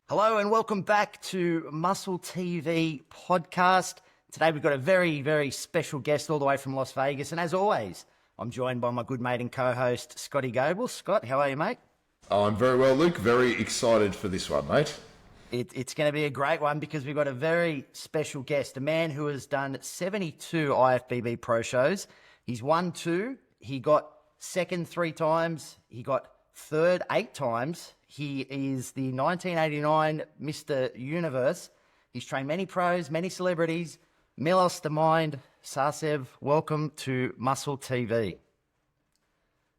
Hello and welcome back to MuscleTV podcast. Today we've got a very, very special guest all the way from Las Vegas. And as always, I'm joined by my good mate and co-host, Scotty Goebel. Scott, how are you, mate? Oh, I'm very well, Luke. Very excited for this one, mate. It's going to be a great one because we've got a very special guest, a man who has done 72 IFBB pro shows. He's won 2. He got second 3 times. He got third 8 times. He is the 1989 Mr. Universe. He's trained many pros, many celebrities. Milos the Mind Sarcev, welcome to MuscleTV.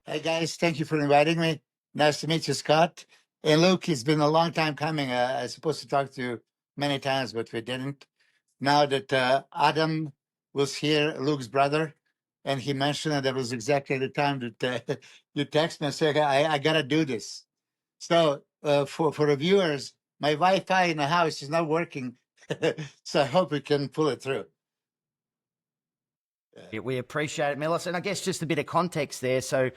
Hey guys, thank you for inviting me. Nice to meet you, Scott. And Luke, it's been a long time coming. I was supposed to talk to you many times, but we didn't. Now that Adam was here, Luke's brother, and he mentioned that was exactly the time that you text me and said, I got to do this. So for the viewers, my Wi-Fi in the house is not working, so I hope we can pull it through. We appreciate it, Milos. And I guess just a bit of context there. So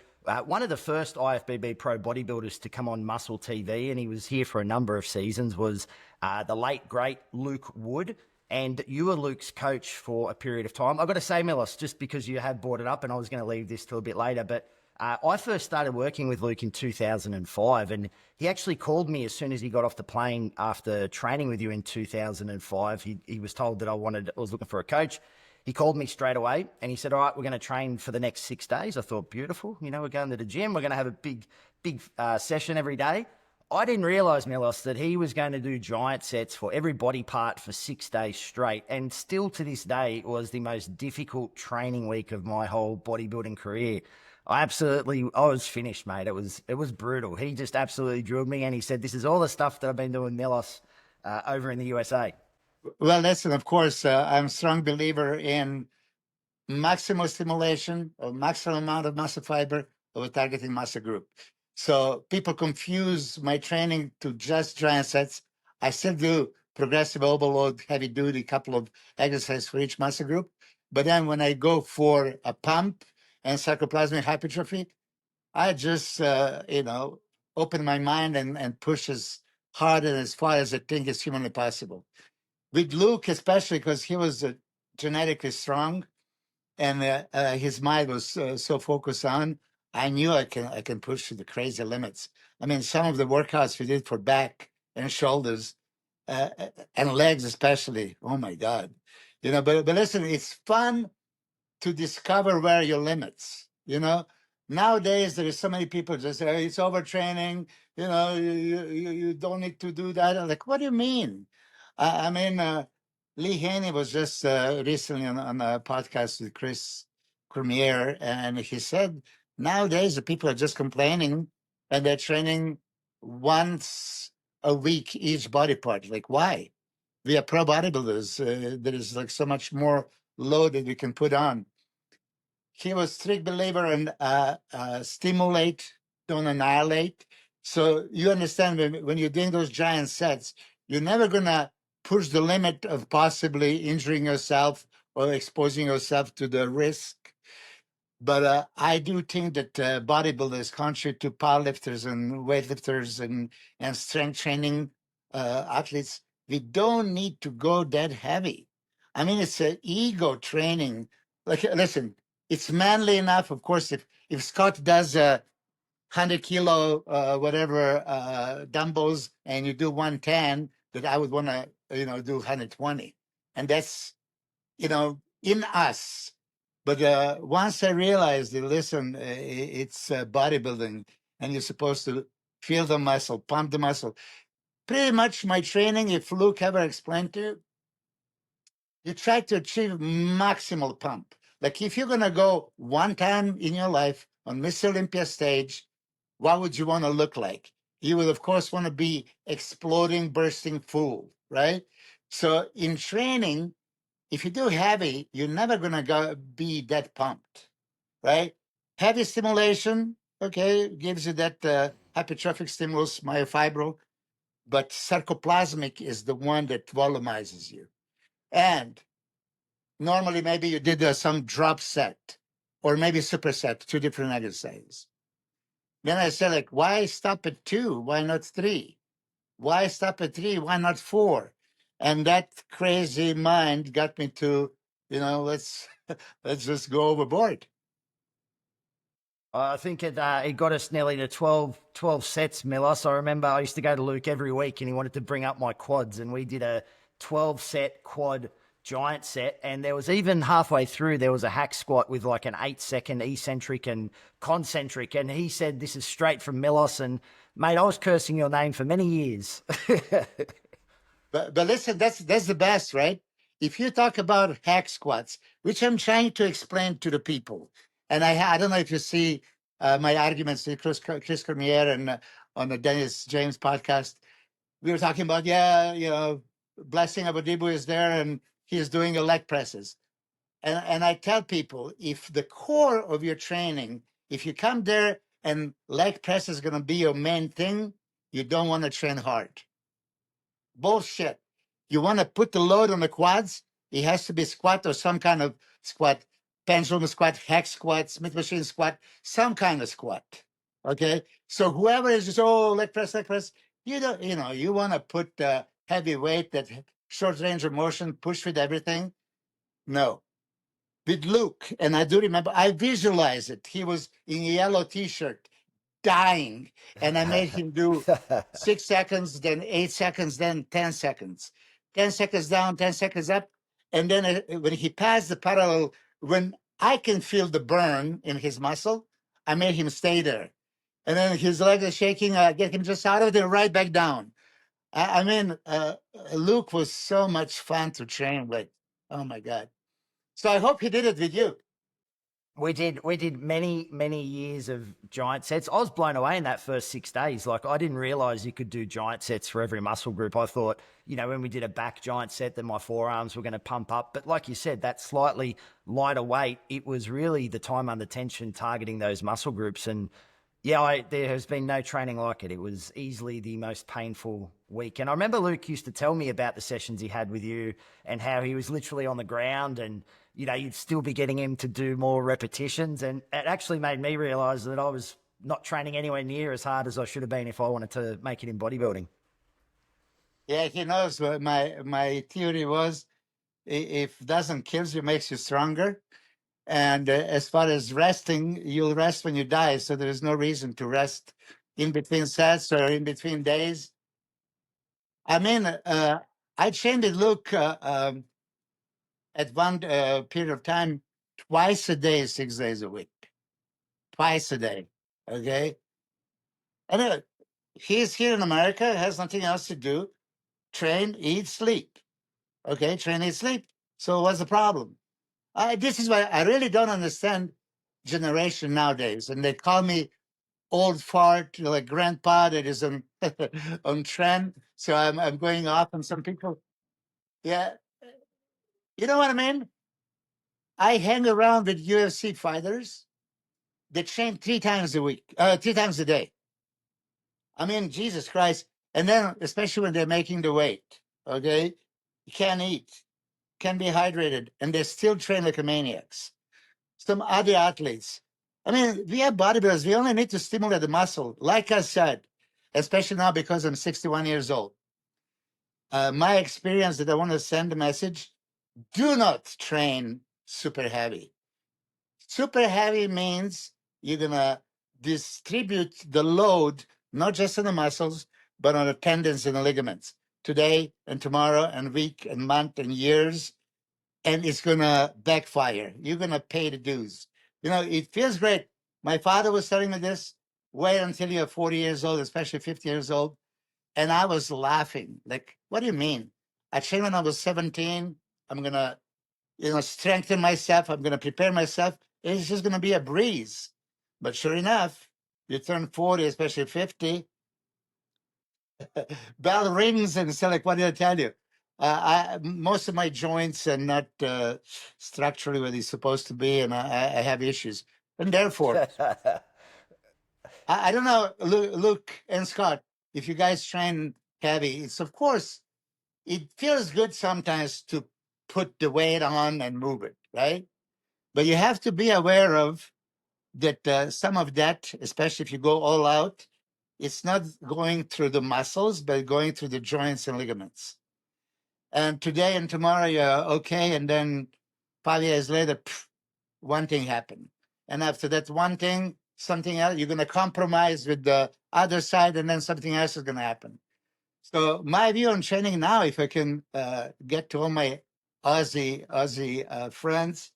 one of the first IFBB pro bodybuilders to come on MuscleTV, and he was here for a number of seasons, was the late, great Luke Wood. And you were Luke's coach for a period of time. I've got to say, Milos, just because you have brought it up, and I was going to leave this till a bit later, but I first started working with Luke in 2005, and he actually called me as soon as he got off the plane after training with you in 2005. He was told that I was looking for a coach. He called me straight away, and he said, all right, we're going to train for the next 6 days. I thought, beautiful. You know, we're going to the gym. We're going to have a big session every day. I didn't realize, Milos, that he was going to do giant sets for every body part for 6 days straight. And still to this day, it was the most difficult training week of my whole bodybuilding career. I was finished, mate. It was brutal. He just absolutely drilled me, and he said, this is all the stuff that I've been doing, Milos, over in the USA. Well, listen, of course, I'm a strong believer in maximal stimulation, or maximum amount of muscle fiber of a targeting muscle group. So people confuse my training to just giant sets. I still do progressive overload, heavy duty, couple of exercises for each muscle group. But then when I go for a pump and sarcoplasmic hypertrophy, I just, open my mind and push as hard and as far as I think is humanly possible. With Luke, especially because he was genetically strong and his mind was so focused on, I knew I can push to the crazy limits. I mean, some of the workouts we did for back and shoulders and legs especially, oh my God. You know, but listen, it's fun to discover where your limits, you know. Nowadays, there is so many people just say, it's overtraining, you know, you don't need to do that. I'm like, what do you mean? Lee Haney was just recently on a podcast with Chris Cormier, and he said, nowadays, the people are just complaining and they're training once a week each body part. Like, why? We are pro bodybuilders. There is like so much more load that we can put on. He was strict believer in stimulate, don't annihilate. So you understand when you're doing those giant sets, you're never going to push the limit of possibly injuring yourself or exposing yourself to the risk. But I do think that bodybuilders, contrary to powerlifters and weightlifters and strength training athletes, we don't need to go that heavy. I mean, it's an ego training. Like, listen, it's manly enough. Of course, if Scott does 100 kilo, dumbbells and you do 110, that I would want to, do 120. And that's, in us. But once I realized that, listen, it's bodybuilding and you're supposed to feel the muscle, pump the muscle. Pretty much my training, if Luke ever explained to you, you try to achieve maximal pump. Like if you're going to go one time in your life on Miss Olympia stage, what would you want to look like? You would, of course, want to be exploding, bursting full, right? So in training, if you do heavy, you're never going to be that pumped, right? Heavy stimulation, okay, gives you that hypertrophic stimulus, myofibril, but sarcoplasmic is the one that volumizes you. And normally maybe you did some drop set or maybe superset, 2 different exercises. Then I said, like, why stop at 2? Why not 3? Why stop at 3? Why not 4? And that crazy mind got me to, let's let's just go overboard. I think it got us nearly to 12 sets, Milos. I remember I used to go to Luke every week and he wanted to bring up my quads, and we did a 12-set quad giant set. And there was even halfway through, there was a hack squat with like an 8-second eccentric and concentric. And he said, this is straight from Milos. And mate, I was cursing your name for many years. But listen, that's the best, right? If you talk about hack squats, which I'm trying to explain to the people, and I don't know if you see my arguments with Chris Cormier and on the Dennis James podcast, we were talking about, Blessing Abadibu is there and he's doing a leg presses. And I tell people, if the core of your training, if you come there and leg press is going to be your main thing, you don't want to train hard. Bullshit. You want to put the load on the quads, it has to be squat or some kind of squat, pendulum squat, hack squat, Smith machine squat, some kind of squat. Okay. So whoever is just, leg press, you don't, you want to put heavy weight, that short range of motion, push with everything. No. With Luke, and I do remember, I visualize it. He was in a yellow t-shirt, dying, and I made him do 6 seconds, then 8 seconds, then 10 seconds. 10 seconds down, 10 seconds up. And then when he passed the parallel, when I can feel the burn in his muscle, I made him stay there. And then his legs are shaking, I get him just out of there, right back down. I mean, Luke was so much fun to train with. Oh my God. So I hope he did it with you. We did many years of giant sets. I was blown away in that first 6 days. Like, I didn't realize you could do giant sets for every muscle group. I thought, when we did a back giant set, that my forearms were going to pump up. But like you said, that slightly lighter weight, it was really the time under tension targeting those muscle groups. And yeah, there has been no training like it. It was easily the most painful week. And I remember Luke used to tell me about the sessions he had with you and how he was literally on the ground and, you'd still be getting him to do more repetitions. And it actually made me realize that I was not training anywhere near as hard as I should have been if I wanted to make it in bodybuilding. Yeah, he knows what my theory was. If doesn't kill you, makes you stronger. And as far as resting, you'll rest when you die. So there is no reason to rest in between sets or in between days. I mean, I trained with Luke at one period of time, twice a day, 6 days a week. Twice a day. Okay. And he's here in America, has nothing else to do. Train, eat, sleep. Okay. Train, eat, sleep. So what's the problem? This is why I really don't understand generation nowadays. And they call me old fart, like grandpa that is on on trend. So I'm going off on some people. Yeah. You know what I mean? I hang around with UFC fighters that train 3 times a week, 3 times a day. I mean, Jesus Christ. And then, especially when they're making the weight, okay? You can't eat, can't be hydrated, and they still train like maniacs. Some other athletes. I mean, we have bodybuilders. We only need to stimulate the muscle. Like I said, especially now because I'm 61 years old. My experience that I want to send a message, do not train super heavy. Super heavy means you're going to distribute the load, not just on the muscles, but on the tendons and the ligaments today and tomorrow and week and month and years. And it's going to backfire. You're going to pay the dues. It feels great. My father was telling me this, wait until you're 40 years old, especially 50 years old. And I was laughing. Like, what do you mean? I trained when I was 17. I'm going to, strengthen myself. I'm going to prepare myself. It's just going to be a breeze. But sure enough, you turn 40, especially 50, bell rings and say, like, what did I tell you? Most of my joints are not structurally where they're supposed to be, and I have issues. And therefore, I don't know, Luke and Scott, if you guys train heavy, it's of course, it feels good sometimes to put the weight on and move it, right? But you have to be aware of that some of that, especially if you go all out, it's not going through the muscles, but going through the joints and ligaments. And today and tomorrow you're okay, and then 5 years later, one thing happened. And after that one thing, something else, you're going to compromise with the other side, and then something else is going to happen. So my view on training now, if I can get to all my Aussie friends,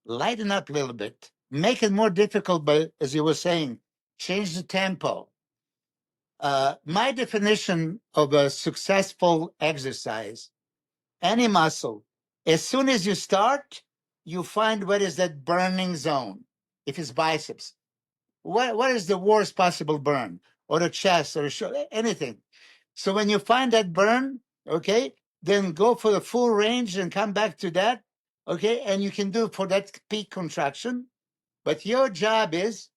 lighten up a little bit, make it more difficult, but as you were saying, change the tempo. My definition of a successful exercise, any muscle, as soon as you start, you find what is that burning zone. If it's biceps, what is the worst possible burn? Or the chest, or the shoulder, anything. So when you find that burn, okay, then go for the full range and come back to that, okay, and you can do it for that peak contraction. But your job is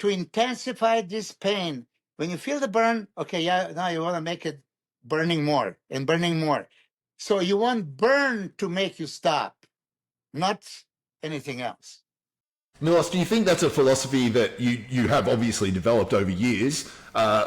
to intensify this pain. When you feel the burn, okay, yeah, now you want to make it burning more and burning more. So you want burn to make you stop, not anything else. Milos, do you think that's a philosophy that you have obviously developed over years?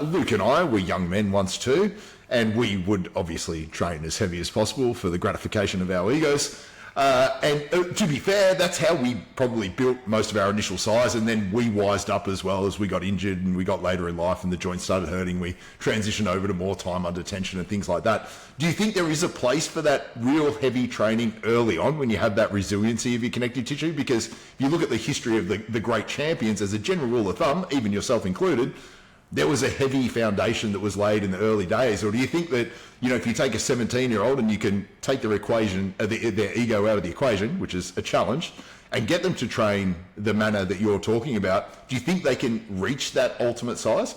Luke and I were young men once too, and we would obviously train as heavy as possible for the gratification of our egos. To be fair, that's how we probably built most of our initial size, and then we wised up as well as we got injured and we got later in life and the joints started hurting. We transitioned over to more time under tension and things like that. Do you think there is a place for that real heavy training early on when you have that resiliency of your connective tissue? Because if you look at the history of the great champions, as a general rule of thumb, even yourself included, there was a heavy foundation that was laid in the early days? Or do you think that, if you take a 17-year-old and you can take their equation, their ego out of the equation, which is a challenge, and get them to train the manner that you're talking about, do you think they can reach that ultimate size?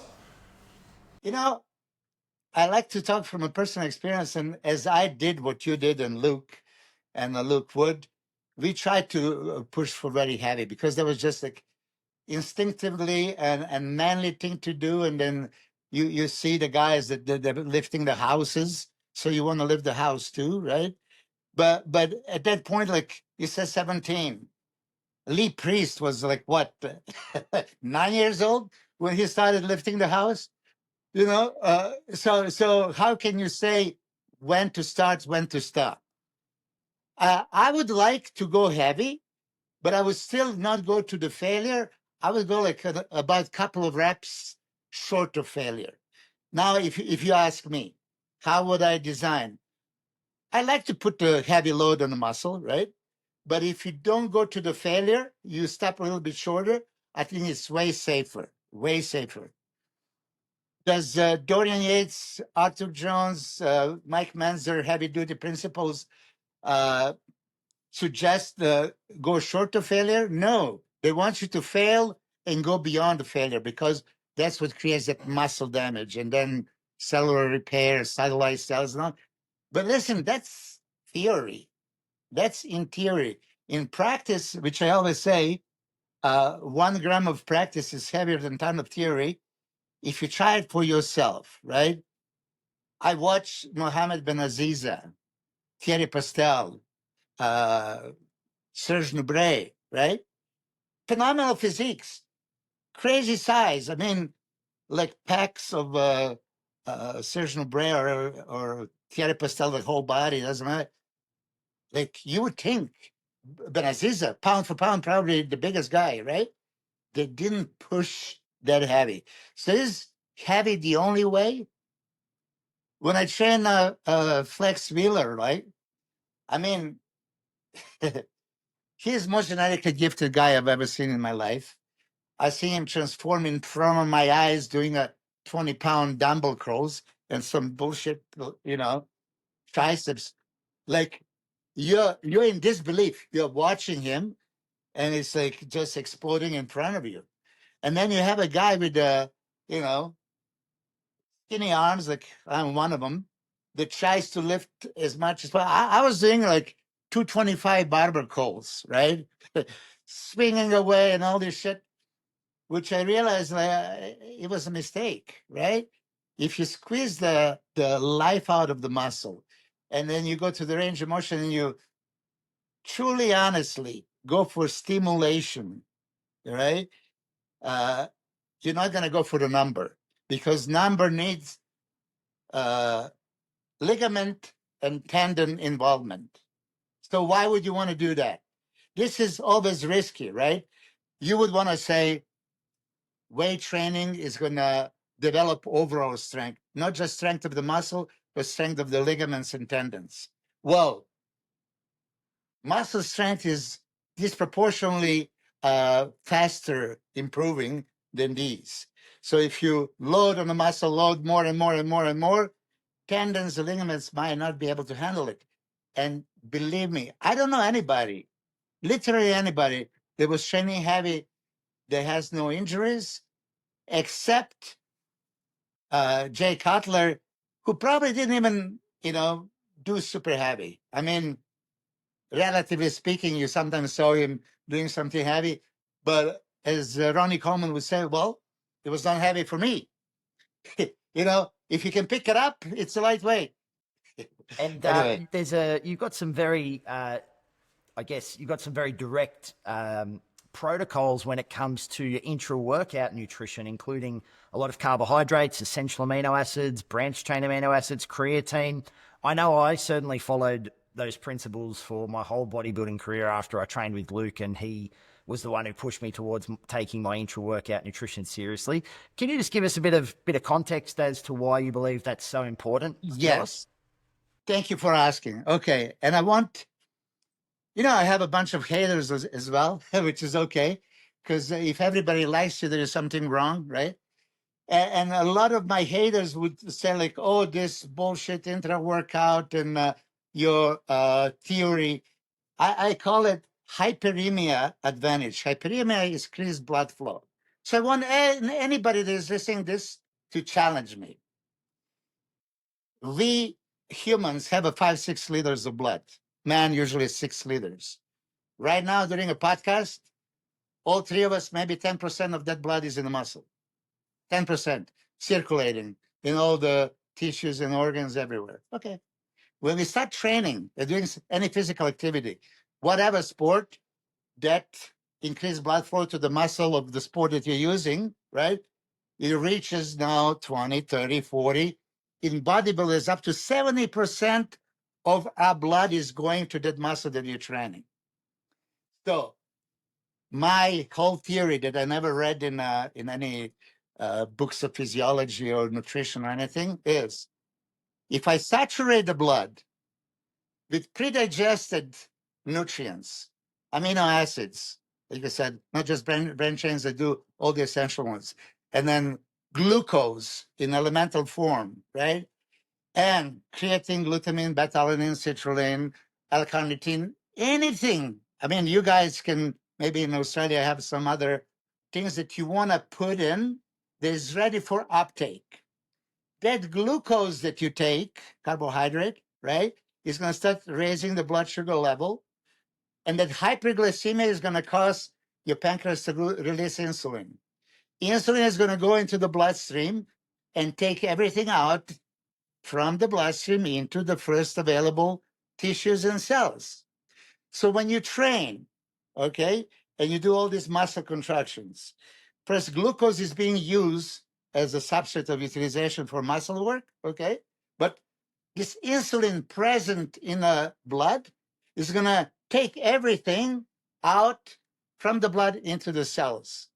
I like to talk from a personal experience, and as I did what you did and Luke Wood, we tried to push for very heavy because there was just like instinctively and manly thing to do. And then you see the guys that they're lifting the houses, so you want to lift the house too, right? But at that point, like you said, 17, Lee Priest was like what, 9 years old when he started lifting the house. So how can you say when to start, when to stop? I would like to go heavy, but I would still not go to the failure. I would go like about a couple of reps short of failure. Now, if you ask me, how would I design? I like to put the heavy load on the muscle, right? But if you don't go to the failure, you stop a little bit shorter. I think it's way safer, way safer. Does Dorian Yates, Arthur Jones, Mike Manzer, heavy duty principles suggest go short of failure? No, they want you to fail and go beyond the failure, because that's what creates that muscle damage and then cellular repair, satellite cells and all. But listen, that's theory. That's in theory. In practice, which I always say, 1 gram of practice is heavier than a ton of theory. If you try it for yourself, right? I watched Mohamed Benaziza, Thierry Pastel, Serge Nubret, right? Phenomenal physiques, crazy size. I mean, like packs of Serge Nubret or Thierry Pastel, the whole body, doesn't matter. Like you would think, Benaziza, pound for pound, probably the biggest guy, right? They didn't push that heavy. So is heavy the only way? When I train Flex Wheeler, right? I mean, he's the most genetically gifted guy I've ever seen in my life. I see him transform in front of my eyes doing a 20-pound dumbbell curls and some bullshit, triceps. Like you're in disbelief. You're watching him, and it's like just exploding in front of you. And then you have a guy with skinny arms, like I'm one of them, that tries to lift as much as possible. I was doing like 225 barbell curls, right? Swinging away and all this shit, which I realized it was a mistake, right? If you squeeze the life out of the muscle, and then you go to the range of motion and you truly, honestly go for stimulation, right? Uh, you're not going to go for the number because number needs ligament and tendon involvement. So why would you want to do that? This is always risky, right? You would want to say weight training is going to develop overall strength, not just strength of the muscle, but strength of the ligaments and tendons. Well, muscle strength is disproportionately faster improving than these. So if you load on the muscle, load more and more and more and more, tendons and ligaments might not be able to handle it. And believe me, I don't know anybody, literally anybody, that was training heavy that has no injuries, except Jay Cutler, who probably didn't even, do super heavy. I mean, relatively speaking, you sometimes saw him doing something heavy, but as Ronnie Coleman would say, well, it was not heavy for me. If you can pick it up, it's a lightweight. And Anyway. you've got some very, I guess, you've got some very direct protocols when it comes to your intra-workout nutrition, including a lot of carbohydrates, essential amino acids, branched chain amino acids, creatine. I know I certainly followed those principles for my whole bodybuilding career after I trained with Luke, and he was the one who pushed me towards taking my intra-workout nutrition seriously. Can you just give us a bit of context as to why you believe that's so important? Yes. Thank you for asking. Okay. And I have a bunch of haters as well, which is okay, because if everybody likes you, there is something wrong, right? And a lot of my haters would say like, oh, this bullshit intra-workout and your theory. I call it hyperemia advantage. Hyperemia is increased blood flow. So I want anybody that is listening to this to challenge me. We humans have a 5-6 liters of blood. Man usually 6 liters. Right now, during a podcast, all three of us, maybe 10% of that blood is in the muscle. 10% circulating in all the tissues and organs everywhere. Okay. When we start training and doing any physical activity, whatever sport, that increase blood flow to the muscle of the sport that you're using, right? It reaches now 20, 30, 40. In bodybuilders, up to 70% of our blood is going to that muscle that you're training. So my whole theory that I never read in any books of physiology or nutrition or anything is, if I saturate the blood with pre-digested nutrients, amino acids, like I said, not just brain chains that do all the essential ones, and then glucose in elemental form, right? And creatine, glutamine, beta-alanine, citrulline, L-carnitine, anything. I mean, you guys can maybe in Australia have some other things that you want to put in that is ready for uptake. That glucose that you take, carbohydrate, right, is going to start raising the blood sugar level. And that hyperglycemia is going to cause your pancreas to release insulin. Insulin is going to go into the bloodstream and take everything out from the bloodstream into the first available tissues and cells. So when you train, okay, and you do all these muscle contractions, first glucose is being used as a substrate of utilization for muscle work, okay? But this insulin present in the blood is going to take everything out from the blood into the cells.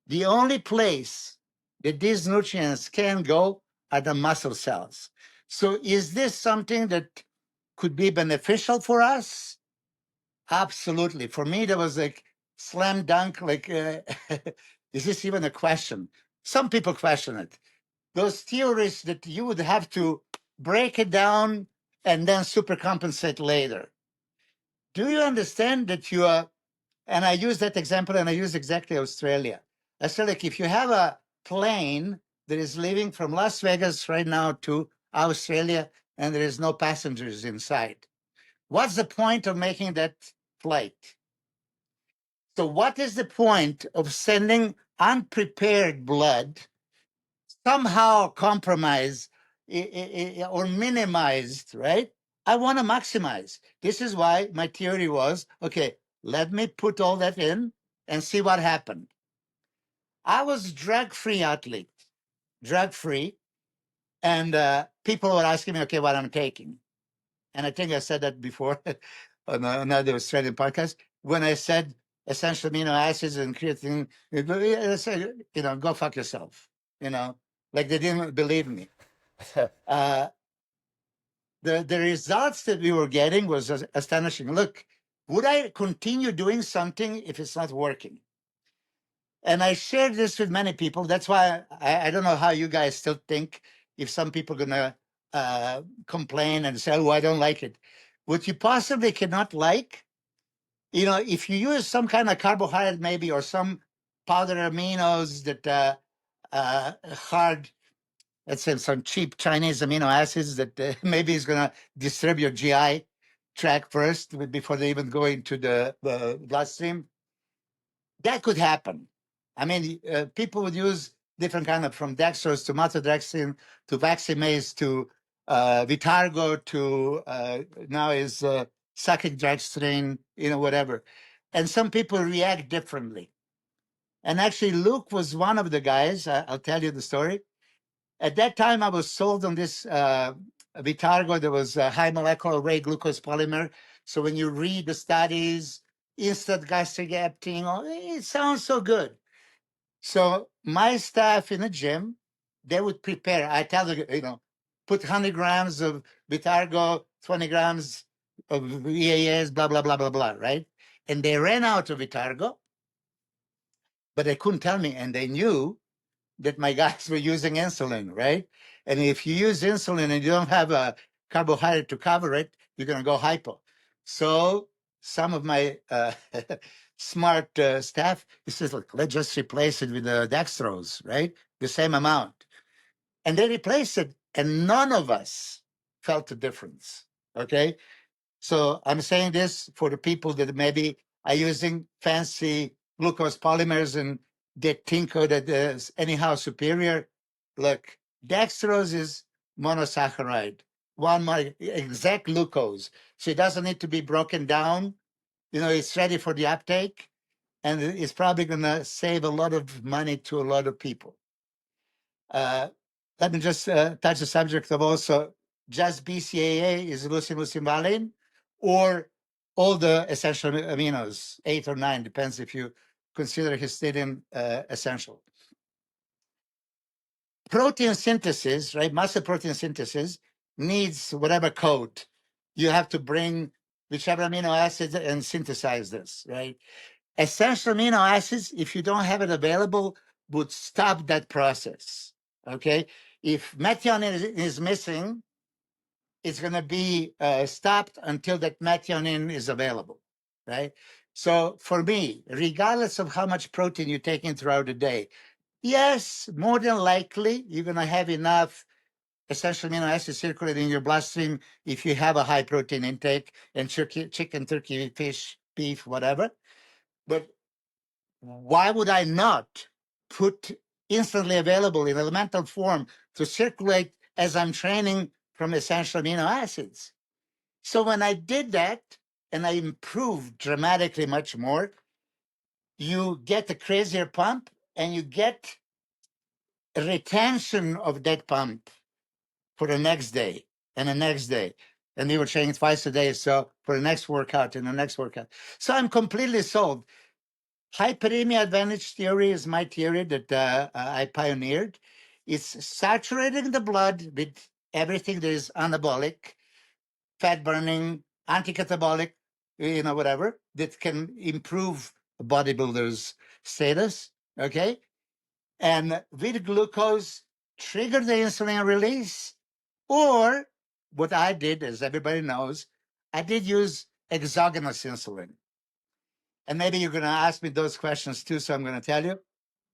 The only place that these nutrients can go are the muscle cells. So is this something that could be beneficial for us? Absolutely. For me, there was like slam dunk, like, is this even a question? Some people question it. Those theories that you would have to break it down and then supercompensate later. Do you understand that you are, and I use that example and I use exactly Australia. I said, like, if you have a plane that is leaving from Las Vegas right now to Australia and there is no passengers inside, what's the point of making that flight? So what is the point of sending unprepared blood, somehow compromised or minimized, right? I want to maximize. This is why my theory was, okay, let me put all that in and see what happened. I was drug-free athlete, drug-free. And people were asking me, okay, what I'm taking. And I think I said that before on another Australian podcast. When I said essential amino acids and creatine, I said, go fuck yourself. Like they didn't believe me. The results that we were getting was astonishing. Look, would I continue doing something if it's not working? And I shared this with many people. That's why I don't know how you guys still think if some people are going to complain and say, oh, I don't like it. What you possibly cannot like, if you use some kind of carbohydrate maybe or some powdered aminos that hard, let's say some cheap Chinese amino acids that maybe is going to disturb your GI tract first before they even go into the bloodstream. That could happen. I mean, people would use different kind of, from dextrose to maltodextrin to Vaximase to Vitargo to now is sucking dextrin, whatever. And some people react differently. And actually, Luke was one of the guys. I'll tell you the story. At that time, I was sold on this Vitargo. There was a high molecular weight glucose polymer. So when you read the studies, instant gastric emptying, it sounds so good. So my staff in the gym, they would prepare. I tell them, put 100 grams of Vitargo, 20 grams of EAS, blah, blah, blah, blah, blah, right? And they ran out of Vitargo, but they couldn't tell me. And they knew that my guys were using insulin, right? And if you use insulin and you don't have a carbohydrate to cover it, you're going to go hypo. So some of my smart staff, he says, look, let's just replace it with dextrose, right? The same amount. And they replaced it, and none of us felt the difference, okay? So I'm saying this for the people that maybe are using fancy glucose polymers and they think that is anyhow superior. Look, dextrose is monosaccharide, exact glucose. So it doesn't need to be broken down. It's ready for the uptake, and it's probably going to save a lot of money to a lot of people. Let me just touch the subject of also just BCAA is leucine valine, or all the essential aminos, 8 or 9, depends if you consider histidine essential. Protein synthesis, right? Muscle protein synthesis needs whatever code. You have to bring whichever amino acids and synthesize this, right? Essential amino acids, if you don't have it available, would stop that process, okay? If methionine is missing, it's going to be stopped until that methionine is available, right? So for me, regardless of how much protein you're taking throughout the day, yes, more than likely, you're going to have enough essential amino acids circulating in your bloodstream if you have a high protein intake and chicken, turkey, fish, beef, whatever. But why would I not put instantly available in elemental form to circulate as I'm training from essential amino acids? So when I did that and I improved dramatically much more, you get a crazier pump and you get a retention of that pump for the next day and the next day. And we were training twice a day. So for the next workout and the next workout. So I'm completely sold. Hyperemia advantage theory is my theory that I pioneered. It's saturating the blood with everything that is anabolic, fat burning, anti-catabolic, whatever, that can improve a bodybuilder's status, okay? And with glucose, trigger the insulin release, or what I did, as everybody knows, I did use exogenous insulin. And maybe you're going to ask me those questions too, so I'm going to tell you.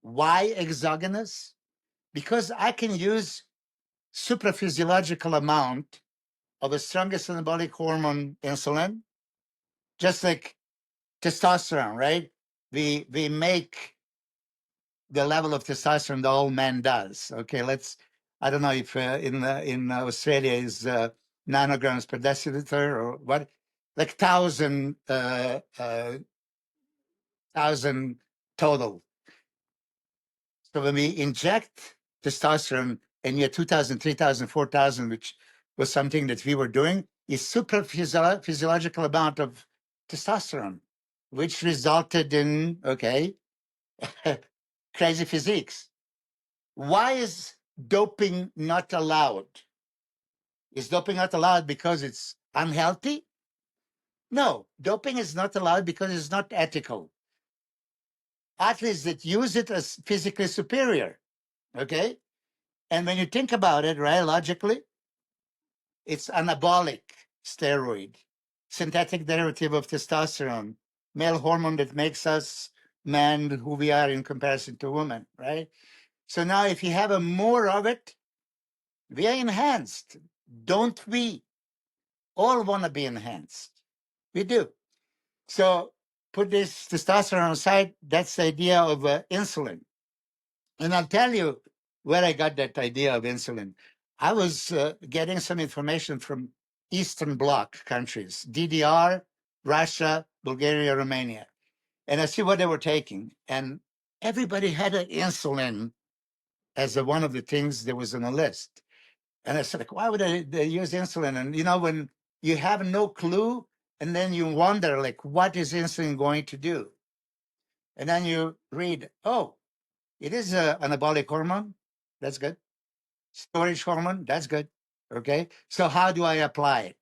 Why exogenous? Because I can use supraphysiological amount of the strongest anabolic hormone, insulin, just like testosterone, right? We make the level of testosterone the old man does. Okay, I don't know if in Australia is nanograms per deciliter or what, like 1,000 total. So when we inject testosterone and you had 2,000, 3,000, 4,000, which was something that we were doing, is super physiological amount of testosterone, which resulted in, okay, crazy physiques. Why is doping not allowed? Is doping not allowed because it's unhealthy? No, doping is not allowed because it's not ethical. Athletes that use it as physically superior, okay? And when you think about it, right, logically, it's anabolic steroid, synthetic derivative of testosterone, male hormone that makes us men who we are in comparison to women, right? So now if you have a more of it, we are enhanced. Don't we all want to be enhanced? We do. So put this testosterone aside. That's the idea of insulin. And I'll tell you where I got that idea of insulin. I was getting some information from Eastern Bloc countries, DDR, Russia, Bulgaria, Romania. And I see what they were taking. And everybody had an insulin as one of the things that was on the list. And I said, like, why would they use insulin? And, you know, when you have no clue, and then you wonder, like, what is insulin going to do? And then you read, oh, it is an anabolic hormone. That's good. Storage hormone. That's good. Okay. So how do I apply it?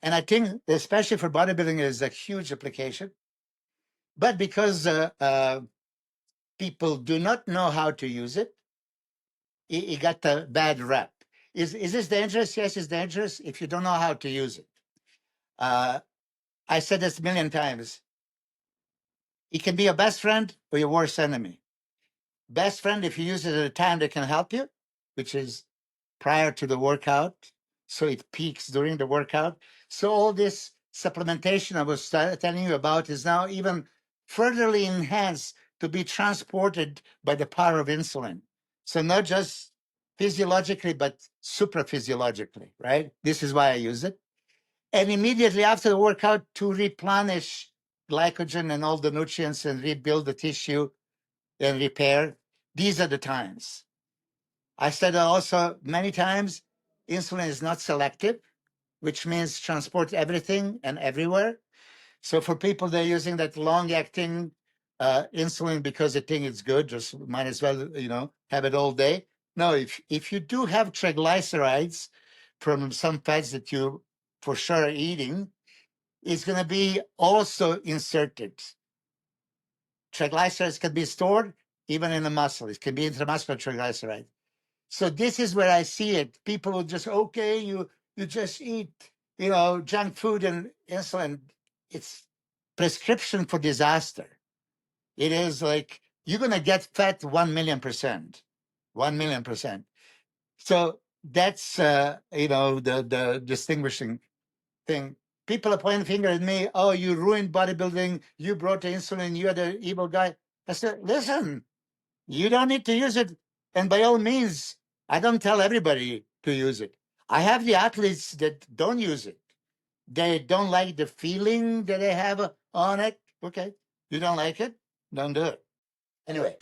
And I think, especially for bodybuilding, is a huge application. But because people do not know how to use it, it got a bad rep. Is this dangerous? Yes, it's dangerous if you don't know how to use it. I said this a million times. It can be your best friend or your worst enemy. Best friend if you use it at a time that can help you, which is prior to the workout, so it peaks during the workout. So all this supplementation I was telling you about is now even furtherly enhanced to be transported by the power of insulin. So not just physiologically, but supraphysiologically, right? This is why I use it. And immediately after the workout to replenish glycogen and all the nutrients and rebuild the tissue and repair, these are the times. I said also many times, insulin is not selective, which means transport everything and everywhere. So for people that are using that long-acting insulin because they think it's good, just might as well, you know, have it all day. No, if you do have triglycerides from some fats that you for sure are eating, it's going to be also inserted. Triglycerides can be stored even in the muscle. It can be intramuscular triglyceride. So this is where I see it. People will just, okay, you just eat, you know, junk food and insulin. It's prescription for disaster. It is like you're gonna get fat 1,000,000%. 1,000,000%. So that's you know, the distinguishing thing. People are pointing the finger at me, oh, you ruined bodybuilding, you brought the insulin, you're the evil guy. I said, listen, you don't need to use it. And by all means, I don't tell everybody to use it. I have the athletes that don't use it. They don't like the feeling that they have on it. Okay. You don't like it? Don't do it. Anyway.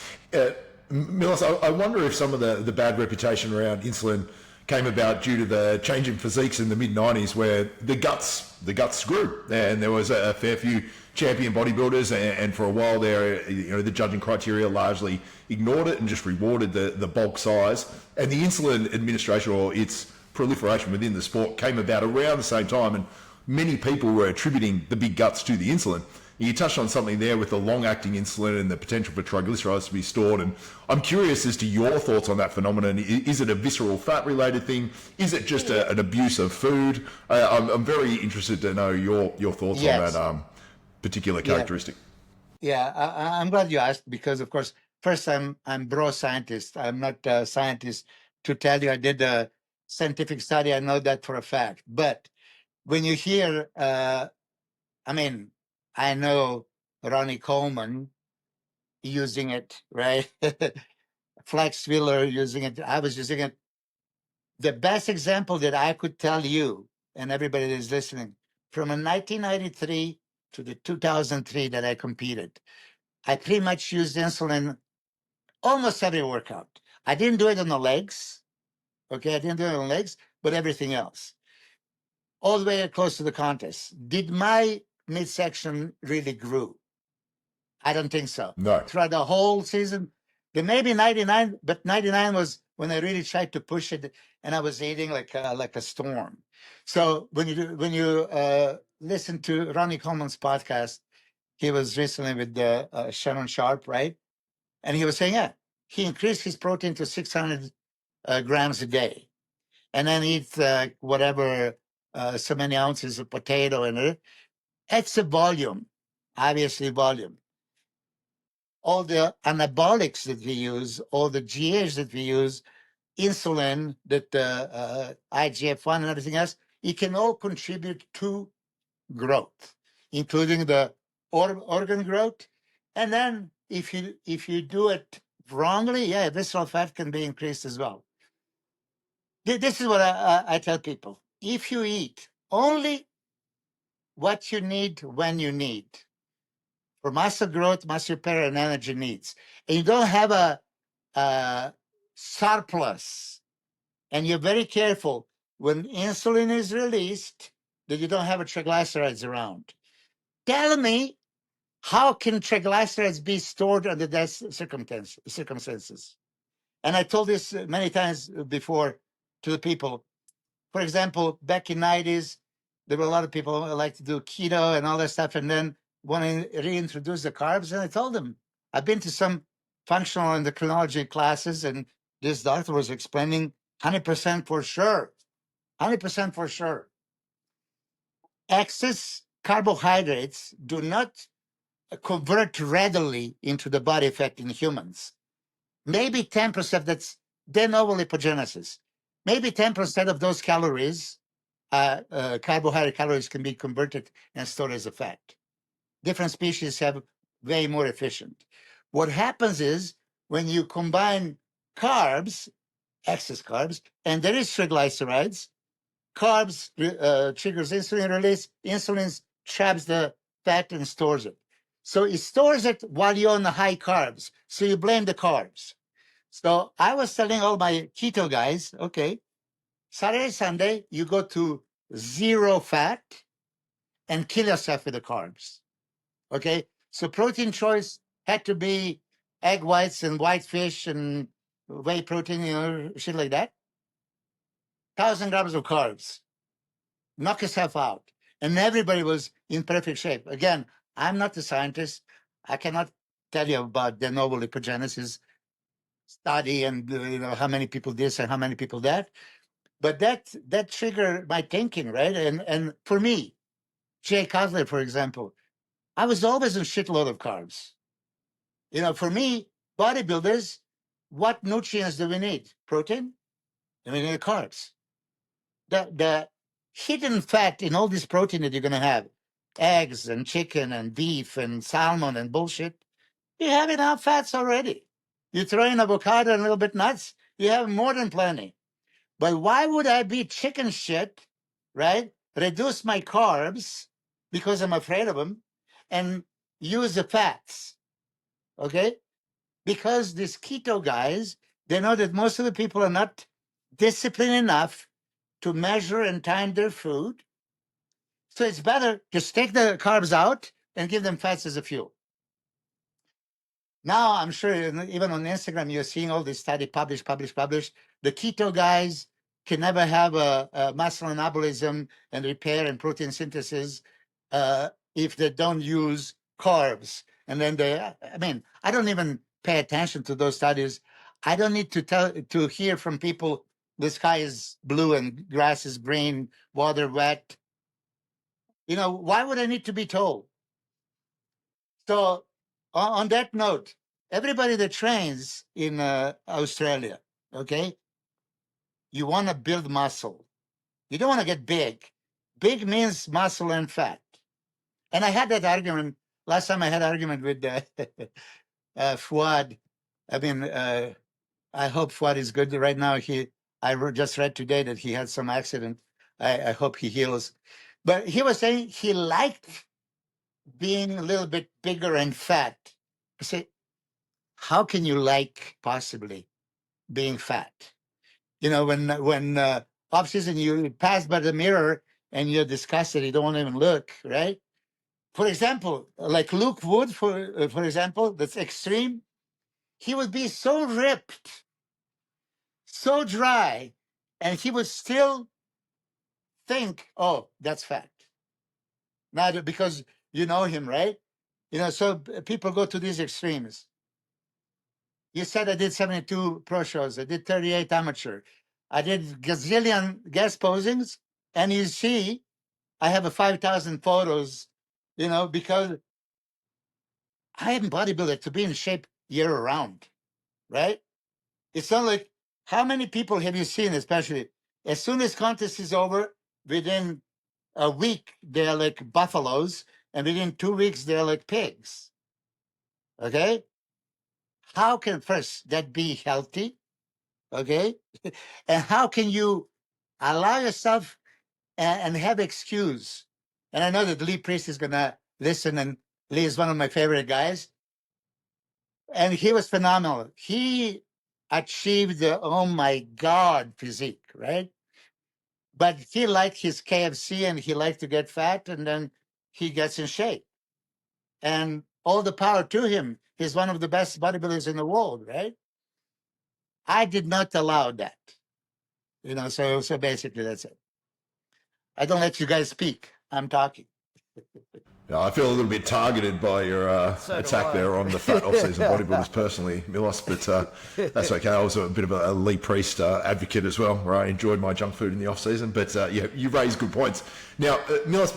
Milos, I wonder if some of the bad reputation around insulin came about due to the change in physiques in the mid-90s where the guts grew and there was a fair few champion bodybuilders and for a while there, you know, the judging criteria largely ignored it and just rewarded the bulk size. And the insulin administration or its proliferation within the sport came about around the same time and many people were attributing the big guts to the insulin. You touched on something there with the long-acting insulin and the potential for triglycerides to be stored. And I'm curious as to your thoughts on that phenomenon. Is it a visceral fat-related thing? Is it just an abuse of food? I'm very interested to know your thoughts on that particular characteristic. Yeah, I'm glad you asked because, of course, first I'm bro scientist. I'm not a scientist to tell you I did a scientific study. I know that for a fact. But when you hear, I mean, I know Ronnie Coleman using it, right? Flex Wheeler using it. I was using it. The best example that I could tell you and everybody that is listening, from 1993 to the 2003 that I competed, I pretty much used insulin almost every workout. I didn't do it on the legs. Okay, I didn't do it on the legs, but everything else. All the way close to the contest. Did my midsection really grew? I don't think so. No. Throughout the whole season, there may be 99, but 99 was when I really tried to push it, and I was eating like a storm. So when you listen to Ronnie Coleman's podcast, he was recently with Shannon Sharp, right? And he was saying, yeah, he increased his protein to 600 grams a day, and then eat whatever so many ounces of potato in it. It's a volume, obviously volume. All the anabolics that we use, all the GAs that we use, insulin, that IGF-1 and everything else, it can all contribute to growth, including the organ growth. And then if you do it wrongly, yeah, visceral fat can be increased as well. This is what I tell people. If you eat only what you need when you need, for muscle growth, muscle repair, and energy needs, and you don't have a surplus, and you're very careful when insulin is released that you don't have a triglycerides around. Tell me, how can triglycerides be stored under those circumstances? And I told this many times before to the people. For example, back in 90s, there were a lot of people who like to do keto and all that stuff, and then want to reintroduce the carbs. And I told them, I've been to some functional endocrinology classes, and this doctor was explaining 100% for sure. 100% for sure. Excess carbohydrates do not convert readily into the body fat in humans. Maybe 10%, that's de novo lipogenesis. Maybe 10% of those calories, carbohydrate calories, can be converted and stored as a fat. Different species have way more efficient. What happens is when you combine carbs, excess carbs, and there is triglycerides, carbs triggers insulin release, insulin traps the fat and stores it. So it stores it while you're on the high carbs. So you blame the carbs. So I was telling all my keto guys, okay, Saturday, Sunday, you go to 0 fat and kill yourself with the carbs. Okay, so protein choice had to be egg whites and white fish and whey protein, shit like that. 1,000 grams of carbs. Knock yourself out. And everybody was in perfect shape. Again, I'm not a scientist. I cannot tell you about de novo lipogenesis study and how many people this and how many people that. But that triggered my thinking, right? And for me, Jay Cutler, for example, I was always a shitload of carbs. For me, bodybuilders, what nutrients do we need? Protein, and we need carbs. The hidden fat in all this protein that you're going to have, eggs and chicken and beef and salmon and bullshit, you have enough fats already. You throw in avocado and a little bit nuts, you have more than plenty. But why would I be chicken shit, right? Reduce my carbs because I'm afraid of them and use the fats, okay? Because these keto guys, they know that most of the people are not disciplined enough to measure and time their food. So it's better just take the carbs out and give them fats as a fuel. Now, I'm sure even on Instagram, you're seeing all this study published. The keto guys can never have a muscle anabolism and repair and protein synthesis if they don't use carbs. And then I don't even pay attention to those studies. I don't need to hear from people, the sky is blue and grass is green, water wet. Why would I need to be told? So on that note, everybody that trains in Australia, okay, you want to build muscle. You don't want to get big. Big means muscle and fat. And I had that argument last time. I had an argument with Fuad. I hope Fuad is good right now. I just read today that he had some accident. I hope he heals. But he was saying he liked being a little bit bigger and fat. I say, how can you like possibly being fat? You know, when off season you pass by the mirror and you're disgusted, you don't want to even look, right? For example, like Luke Wood, for example, that's extreme. He would be so ripped, so dry, and he would still think, "Oh, that's fat." Not because you know him, right? You know, so people go to these extremes. You said I did 72 pro shows. I did 38 amateur. I did gazillion guest posings, and you see, I have a 5,000 photos. You know, because I am bodybuilder to be in shape year round, right? It's not like how many people have you seen, especially as soon as contest is over, within a week they're like buffaloes, and within 2 weeks they're like pigs. Okay, how can first that be healthy? Okay, and how can you allow yourself and have excuse? And I know that Lee Priest is gonna listen, and Lee is one of my favorite guys, and he was phenomenal. He achieved the oh my god physique, right? But he liked his KFC and he liked to get fat, and then he gets in shape. And all the power to him. He's one of the best bodybuilders in the world, right? I did not allow that. You know, so basically that's it. I don't let you guys speak. I'm talking. Yeah, I feel a little bit targeted by your So do attack I. there on the fat off-season bodybuilders personally, Milos, but that's okay. I was a bit of a Lee Priest advocate as well, where I enjoyed my junk food in the off-season. But yeah, you raise good points. Now, Milos,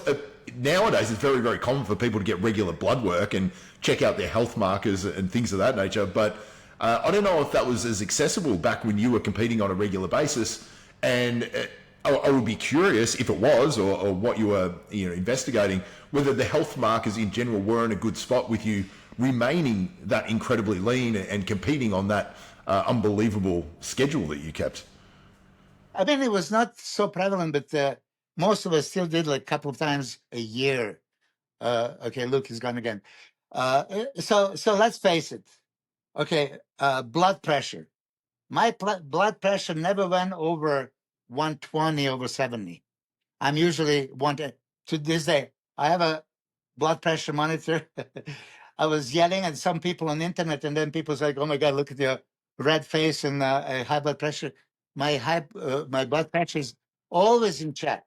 nowadays it's very, very common for people to get regular blood work and check out their health markers and things of that nature. But I don't know if that was as accessible back when you were competing on a regular basis. And I would be curious if it was, or what you were investigating, whether the health markers in general were in a good spot with you remaining that incredibly lean and competing on that unbelievable schedule that you kept. I mean, it was not so prevalent, but most of us still did like a couple of times a year. Okay, Luke is gone again. So let's face it. Okay, blood pressure. My blood pressure never went over 120 over 70. I'm usually to this day. I have a blood pressure monitor. I was yelling at some people on the internet, and then people say, "Oh my God, look at your red face and high blood pressure." My blood pressure is always in check.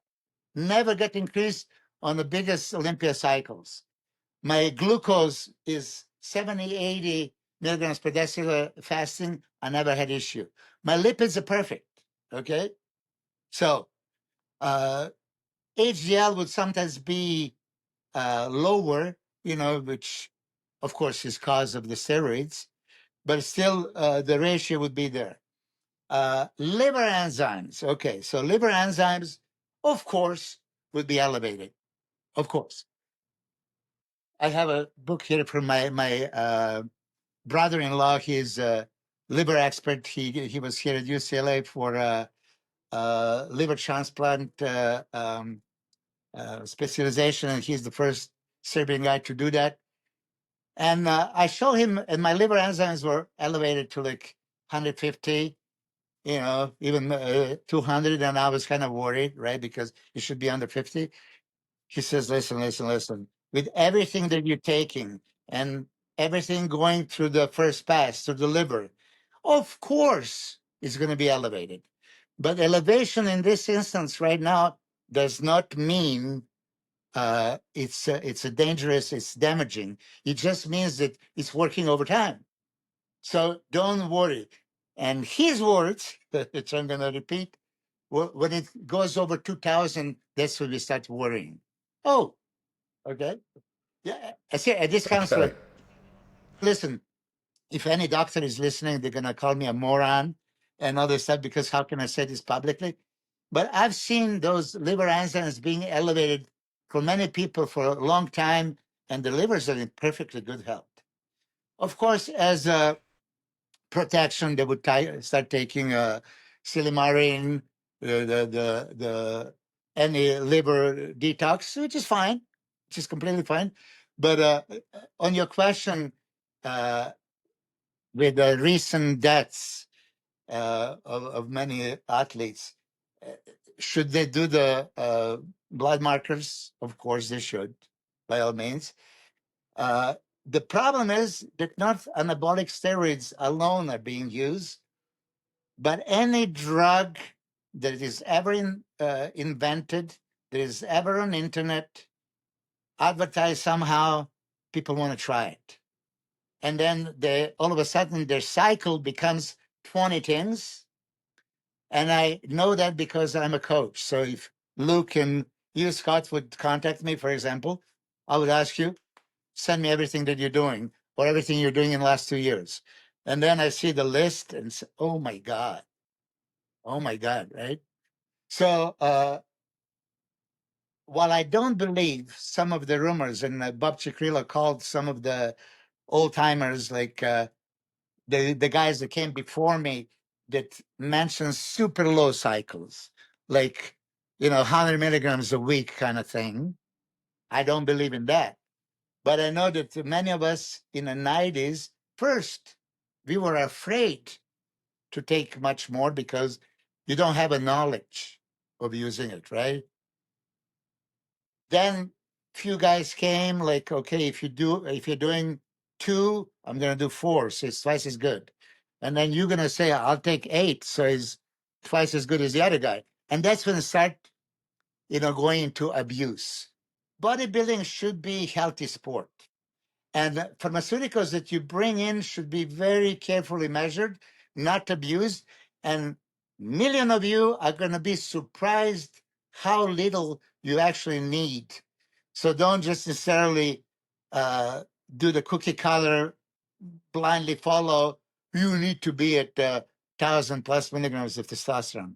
Never get increased on the biggest Olympia cycles. My glucose is 70, 80 milligrams per deciliter fasting. I never had issue. My lipids are perfect. Okay. So HDL would sometimes be lower, which of course is cause of the steroids, but still the ratio would be there. Liver enzymes. Okay. So liver enzymes, of course, would be elevated. Of course. I have a book here from my brother-in-law. He's a liver expert. He was here at UCLA for liver transplant specialization, and he's the first Serbian guy to do that. And I show him, and my liver enzymes were elevated to like 150, even 200, and I was kind of worried, right? Because it should be under 50. He says, listen. With everything that you're taking and everything going through the first pass, through the liver, of course it's going to be elevated. But elevation in this instance right now does not mean it's a dangerous, it's damaging. It just means that it's working over time. So don't worry. And his words, which I'm going to repeat, when it goes over 2,000, that's when we start worrying. Oh, okay. Yeah, I see. This counselor, Okay. listen, if any doctor is listening, they're going to call me a moron and all this stuff, because how can I say this publicly? But I've seen those liver enzymes being elevated for many people for a long time, and the livers are in perfectly good health. Of course, as a protection, they would start taking silymarin, the any liver detox, which is fine, which is completely fine. But on your question, with the recent deaths of many athletes, uh, should they do the blood markers? Of course, they should, by all means. The problem is that not anabolic steroids alone are being used, but any drug that is ever invented, that is ever on internet, advertised somehow, people want to try it. And then all of a sudden their cycle becomes 20 things. And I know that because I'm a coach. So if Luke and you, Scott, would contact me, for example, I would ask you, send me everything that you're doing or everything you're doing in the last 2 years. And then I see the list and say, oh my God, right? So while I don't believe some of the rumors, and Bob Chikrila called some of the old timers, like the guys that came before me, that mentioned super low cycles, like 100 milligrams a week kind of thing. I don't believe in that, but I know that many of us in the 90s, first, we were afraid to take much more because you don't have a knowledge of using it, right? Then few guys came like, okay, if you're doing 2, I'm gonna do 4, so it's twice as good. And then you're gonna say, I'll take 8, so it's twice as good as the other guy. And that's when it start, going into abuse. Bodybuilding should be healthy sport. And pharmaceuticals that you bring in should be very carefully measured, not abused. And million of you are going to be surprised how little you actually need. So don't just necessarily do the cookie cutter, blindly follow. You need to be at 1,000+ milligrams of testosterone.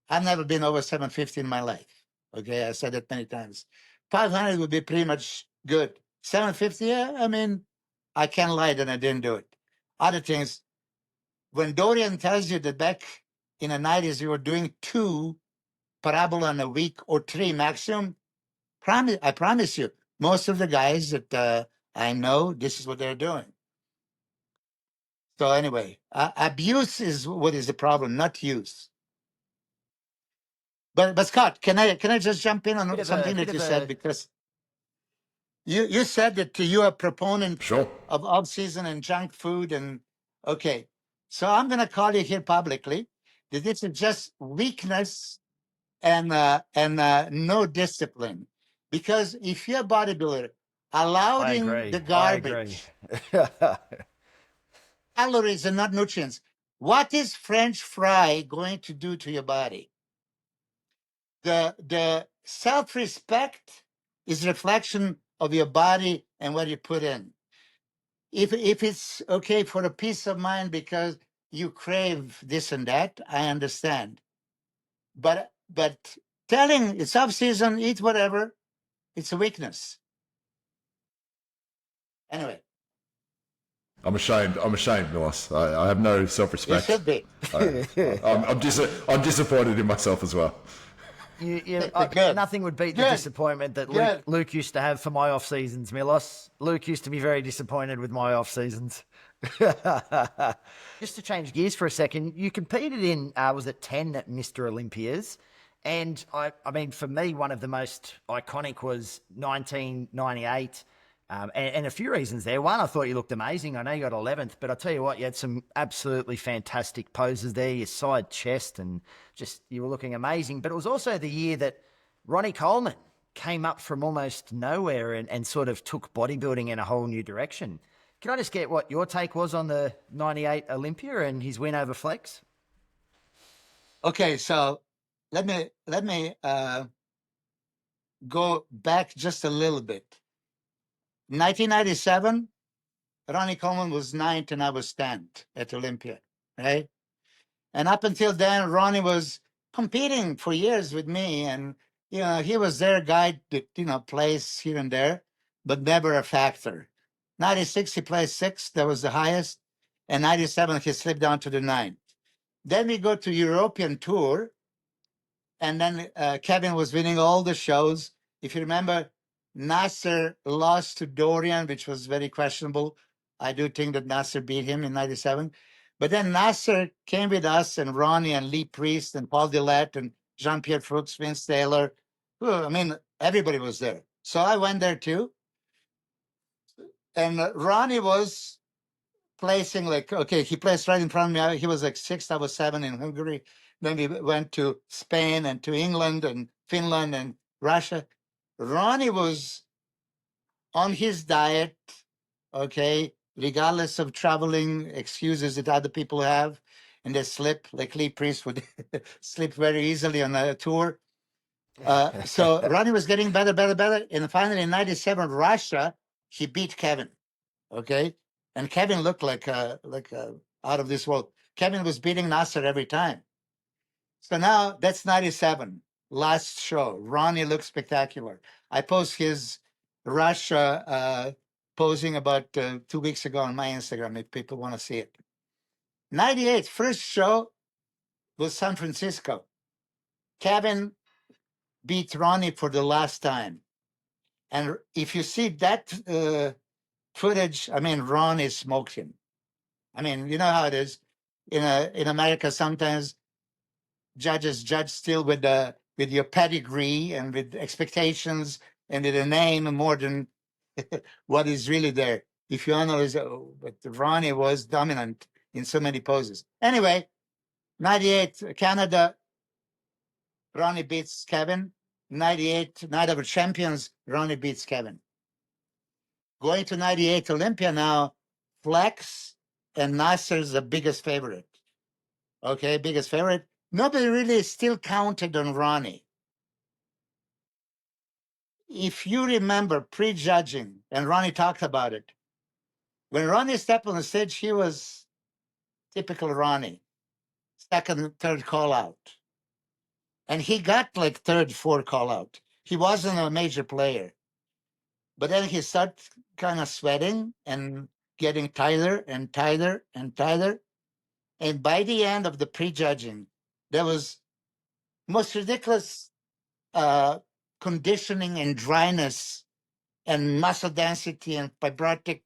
I've never been over 750 in my life. Okay, I said that many times. 500 would be pretty much good. 750, yeah, I mean, I can't lie that I didn't do it. Other things, when Dorian tells you that back in the 90s you were doing 2 parabola in a week or 3 maximum, I promise you, most of the guys that I know, this is what they're doing. So anyway, abuse is what is the problem, not use. But Scott, can I just jump in on something that you said, because you said that you're a proponent Sure. of off-season and junk food, and okay, so I'm going to call you here publicly that this is just weakness and no discipline. Because if you're a bodybuilder, allowed in the garbage, calories and not nutrients, what is French fry going to do to your body? The self-respect is reflection of your body and what you put in. If it's okay for a peace of mind because you crave this and that, I understand. But telling it's off season, eat whatever, it's a weakness. Anyway. I'm ashamed, Milos. I have no self-respect. You should be. I'm disappointed in myself as well. Nothing would beat the disappointment that Luke used to have for my off seasons, Milos. Luke used to be very disappointed with my off seasons. Just to change gears for a second, you competed in was it 10 at Mr. Olympias, and I mean for me one of the most iconic was 1998. And a few reasons there. One, I thought you looked amazing. I know you got 11th, but I'll tell you what, you had some absolutely fantastic poses there, your side chest, and just you were looking amazing. But it was also the year that Ronnie Coleman came up from almost nowhere and sort of took bodybuilding in a whole new direction. Can I just get what your take was on the 98 Olympia and his win over Flex? Okay, so let me go back just a little bit. 1997, Ronnie Coleman was 9th and I was 10th at Olympia, right? And up until then, Ronnie was competing for years with me, and he was their guy that plays here and there, but never a factor. 96, he placed 6th, that was the highest, and 97, he slipped down to the 9th. Then we go to European tour, and then Kevin was winning all the shows. If you remember, Nasser lost to Dorian, which was very questionable. I do think that Nasser beat him in 97. But then Nasser came with us, and Ronnie and Lee Priest and Paul Dillette and Jean-Pierre Fuchs, Vince Taylor. I mean, everybody was there. So I went there too. And Ronnie was placing like, okay, he placed right in front of me. He was like 6th, I was 7 in Hungary. Then we went to Spain and to England and Finland and Russia. Ronnie was on his diet, okay, regardless of traveling excuses that other people have, and they slip, like Lee Priest would slip very easily on a tour. So Ronnie was getting better, better, better. And finally in 97, Russia, he beat Kevin, okay? And Kevin looked like out of this world. Kevin was beating Nasser every time. So now that's 97, last show. Ronnie looks spectacular. I post his Russia posing about 2 weeks ago on my Instagram if people want to see it. 98, first show was San Francisco. Kevin beat Ronnie for the last time. And if you see that footage, I mean, Ronnie smoked him. I mean, you know how it is. In America, sometimes judges judge still with your pedigree and with expectations and with a name more than what is really there. If you analyze, but Ronnie was dominant in so many poses. Anyway, 98 Canada, Ronnie beats Kevin. 98 Night of Champions, Ronnie beats Kevin. Going to 98 Olympia now, Flex and Nasser's the biggest favorite. Okay, biggest favorite. Nobody really still counted on Ronnie. If you remember prejudging, and Ronnie talked about it, when Ronnie stepped on the stage, he was typical Ronnie, second, third call out. And he got like third, fourth call out. He wasn't a major player. But then he started kind of sweating and getting tighter and tighter and tighter. And by the end of the prejudging, there was most ridiculous conditioning and dryness and muscle density and fibrotic,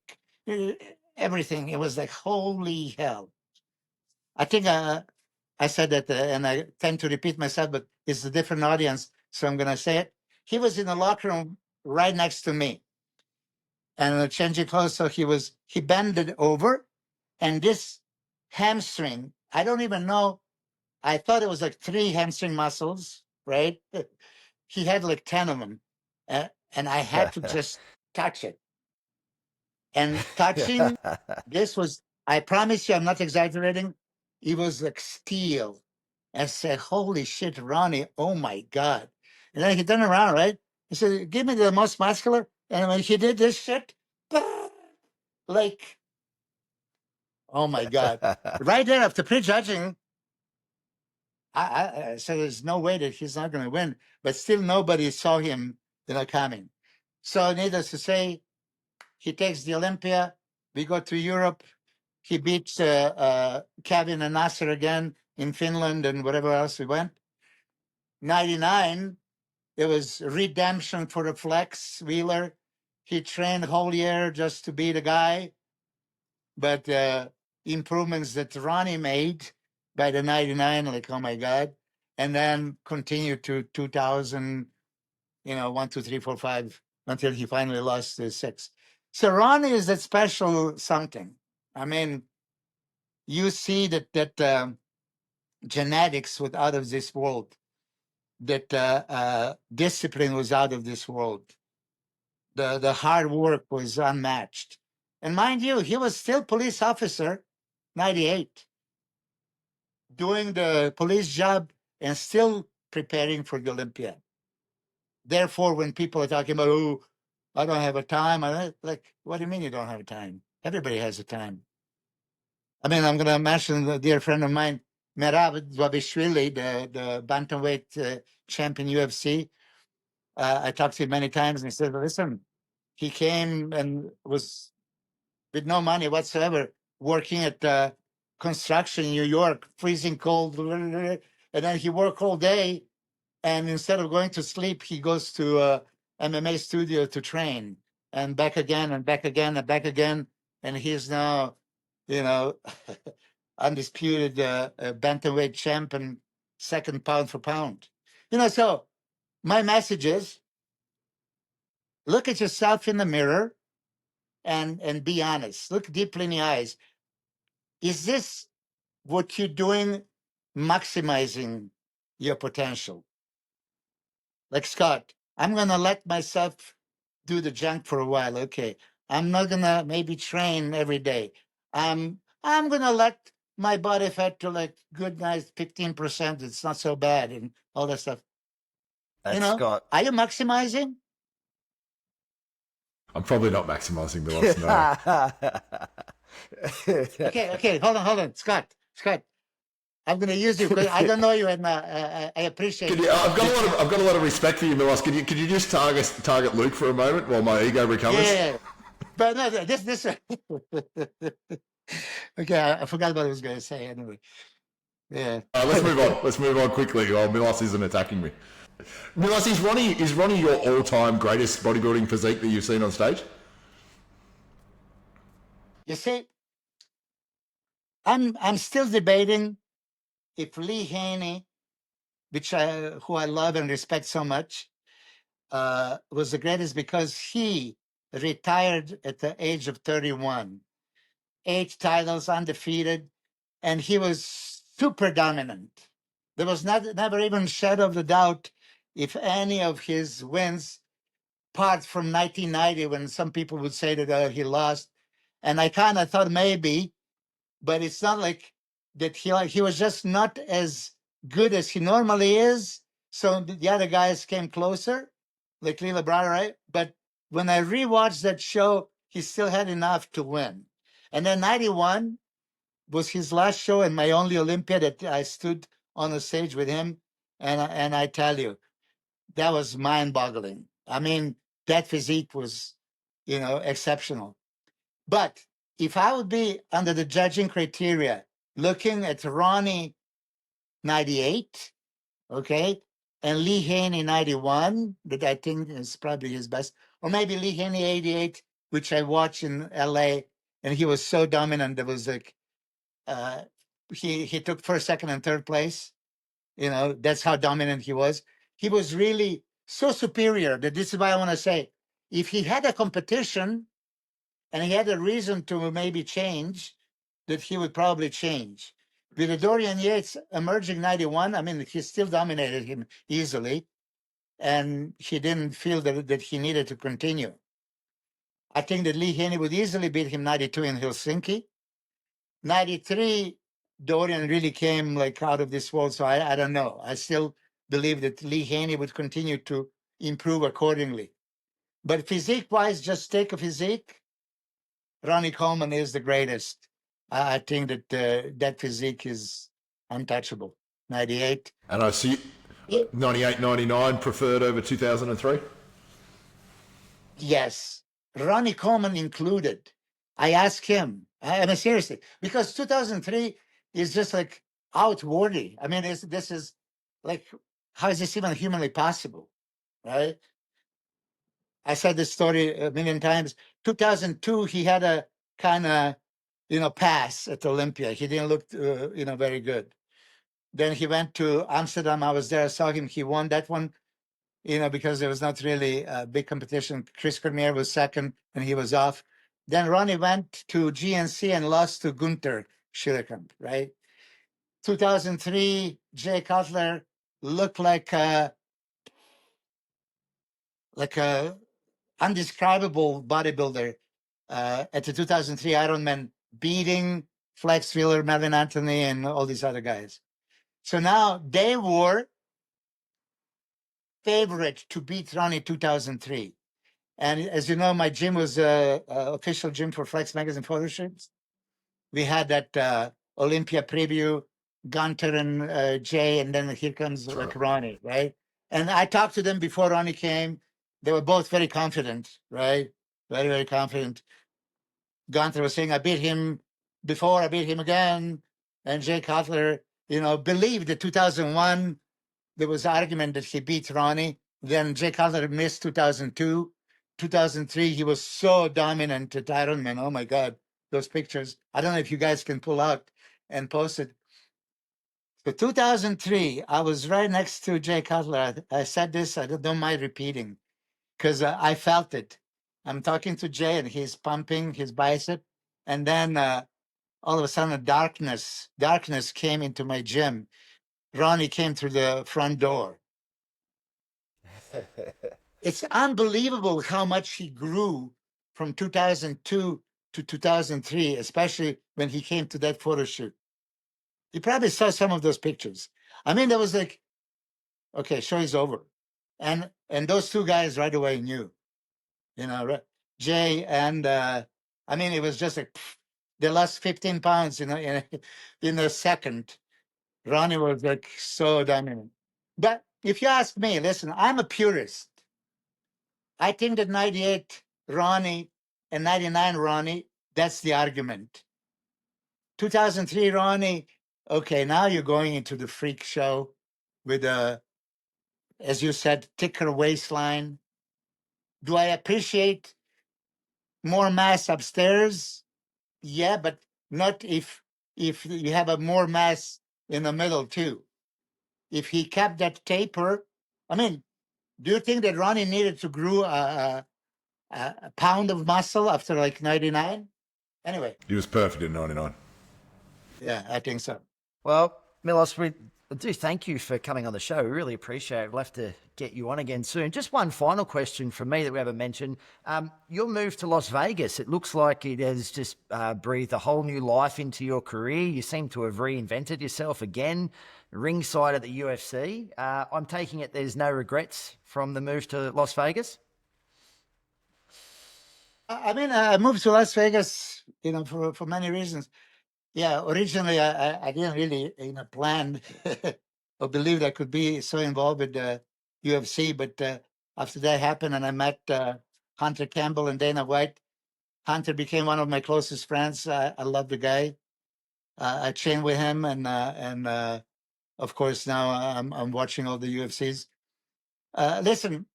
everything. It was like, holy hell. I think I said that, and I tend to repeat myself, but it's a different audience, so I'm going to say it. He was in the locker room right next to me. And changing clothes, so he bended over, and this hamstring, I don't even know, I thought it was like 3 hamstring muscles, right? He had like 10 of them, and I had to just touch it. And touching, this was, I promise you, I'm not exaggerating, it was like steel. And I said, holy shit, Ronnie, oh my God. And then he turned around, right? He said, give me the most muscular. And when he did this shit, like, oh my God. Right there after prejudging, I said, there's no way that he's not going to win. But still nobody saw him, coming. So needless to say, he takes the Olympia. We go to Europe. He beats Kevin and Nasser again in Finland and wherever else we went. 99, it was redemption for the Flex Wheeler. He trained whole year just to be the guy. But improvements that Ronnie made by the 99, like, oh my God. And then continued to 2000, 1, 2, 3, 4, 5, until he finally lost the 6. So Ronnie is that special something. I mean, you see that genetics was out of this world, that discipline was out of this world. The hard work was unmatched. And mind you, he was still police officer, 98, doing the police job and still preparing for the Olympia. Therefore, when people are talking about, oh, I don't have a time, I'm like, what do you mean you don't have a time? Everybody has a time. I mean, I'm going to mention a dear friend of mine, Merab Dvalishvili, the bantamweight champion UFC. I talked to him many times, and he said, listen, he came and was with no money whatsoever, working at construction in New York, freezing cold, and then he worked all day, and instead of going to sleep, he goes to MMA studio to train, and back again, and back again, and back again. and he's now, you know, undisputed bantamweight champion, second pound for pound. You know, so my message is, look at yourself in the mirror and be honest. Look deeply in the eyes. Is this what you're doing maximizing your potential? Like Scott, I'm going to let myself do the junk for a while. Okay. I'm not going to maybe train every day. I'm going to let my body fat to like good, nice 15%. It's not so bad and all that stuff. That's Scott. Are you maximizing? I'm probably not maximizing Milos, no. Okay. Hold on. Scott. I'm going to use you because I don't know you, and I appreciate it. I've got a lot of respect for you, Milos. Could you just target Luke for a moment while my ego recovers? Yeah. But no, this. Okay, I forgot what I was going to say anyway. Yeah. Let's move on. Let's move on quickly while Milos isn't attacking me. Milos, is Ronnie your all-time greatest bodybuilding physique that you've seen on stage? You see, I'm still debating if Lee Haney, who I love and respect so much, was the greatest because he retired at the age of 31, 8 titles, undefeated, and he was super dominant. There was never even a shadow of a doubt if any of his wins, apart from 1990, when some people would say that he lost, and I kind of thought maybe, but it's not like that he was just not as good as he normally is. So the other guys came closer, like Lila Brother, right? But when I rewatched that show, he still had enough to win. And then 91 was his last show and my only Olympia that I stood on the stage with him. And I tell you, that was mind-boggling. I mean, that physique was, exceptional. But if I would be under the judging criteria, looking at Ronnie 98, okay, and Lee Haney 91, that I think is probably his best, or maybe Lee Haney 88, which I watched in LA, and he was so dominant. That was like, he took first, second, and third place. That's how dominant he was. He was really so superior that this is why I want to say, if he had a competition and he had a reason to maybe change, that he would probably change. With Dorian Yates emerging 91, I mean, he still dominated him easily, and he didn't feel that he needed to continue. I think that Lee Haney would easily beat him 92 in Helsinki. 93, Dorian really came like out of this world, so I don't know. I still believe that Lee Haney would continue to improve accordingly. But physique-wise, just take a physique, Ronnie Coleman is the greatest. I think that that physique is untouchable. 98. And I see 98, 99 preferred over 2003? Yes. Ronnie Coleman included. I asked him, I mean, seriously, because 2003 is just like outworthy. I mean, this is like, how is this even humanly possible, right? I said this story a million times. 2002, he had a kind of, pass at Olympia. He didn't look, very good. Then he went to Amsterdam. I was there. I saw him. He won that one, because there was not really a big competition. Chris Cormier was second, and he was off. Then Ronnie went to GNC and lost to Gunther Schillerkamp, right? 2003, Jay Cutler looked like a undescribable bodybuilder at the 2003 Ironman, beating Flex Wheeler, Melvin Anthony, and all these other guys. So now they were favorite to beat Ronnie 2003. And as you know, my gym was an official gym for Flex Magazine photo shoots. We had that Olympia preview, Gunter and Jay, and then here comes like Ronnie, right? And I talked to them before Ronnie came. They were both very confident, right? Very, very confident. Gunter was saying, I beat him before, I beat him again. And Jay Cutler, believed that 2001, there was argument that he beat Ronnie. Then Jay Cutler missed 2002. 2003, he was so dominant at Ironman. Oh, my God. those pictures. I don't know if you guys can pull out and post it. So 2003, I was right next to Jay Cutler. I said this, I don't mind repeating, because I felt it. I'm talking to Jay and he's pumping his bicep. And then all of a sudden, darkness came into my gym. Ronnie came through the front door. It's unbelievable how much he grew from 2002 to 2003, especially when he came to that photo shoot. You probably saw some of those pictures. I mean, there was like, okay, show is over. And those two guys right away knew, you know, Jay and, I mean, it was just like, they lost 15 pounds, you know, in a second. Ronnie was like so dominant. But if you ask me, listen, I'm a purist. I think that 98 Ronnie and 99 Ronnie, that's the argument. 2003 Ronnie, okay, now you're going into the freak show with a, as you said, thicker waistline. Do I appreciate more mass upstairs? Yeah, but not if you have a more mass in the middle too. If he kept that taper, I mean, do you think that Ronnie needed to grow a pound of muscle after like 99? Anyway. He was perfect in 99. Yeah, I think so. Well, Milos, we do thank you for coming on the show. We really appreciate it. We'll have to get you on again soon. Just one final question from me that we haven't mentioned. Your move to Las Vegas, it looks like it has just breathed a whole new life into your career. You seem to have reinvented yourself again, ringside at the UFC. I'm taking it there's no regrets from the move to Las Vegas? I mean, I moved to Las Vegas, you know, for many reasons. Yeah, originally I didn't really, you know, plan or believe I could be so involved with the UFC, but after that happened and I met Hunter Campbell and Dana White, Hunter became one of my closest friends. I love the guy. I trained with him, and of course now I'm watching all the UFCs. Listen,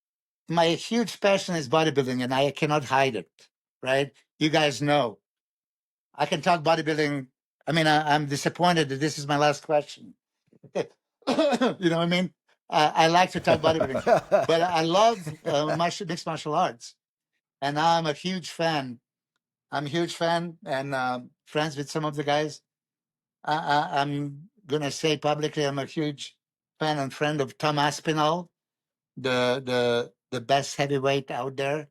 my huge passion is bodybuilding, and I cannot hide it. Right? You guys know. I can talk bodybuilding. I mean, I'm disappointed that this is my last question. You know what I mean? I like to talk bodybuilding, but I love mixed martial arts, and now I'm a huge fan. I'm a huge fan and friends with some of the guys. I'm gonna say publicly, I'm a huge fan and friend of Tom Aspinall, the best heavyweight out there.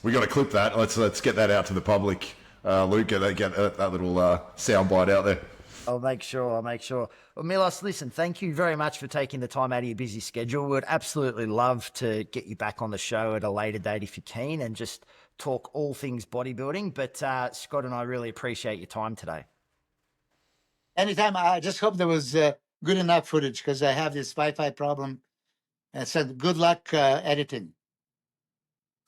We got to clip that. Let's get that out to the public. Luke, get that little soundbite out there. I'll make sure. Well, Milos, listen, thank you very much for taking the time out of your busy schedule. We'd absolutely love to get you back on the show at a later date if you're keen and just talk all things bodybuilding. But Scott and I really appreciate your time today. Anytime. I just hope there was good enough footage because I have this Wi-Fi problem. And said, good luck editing.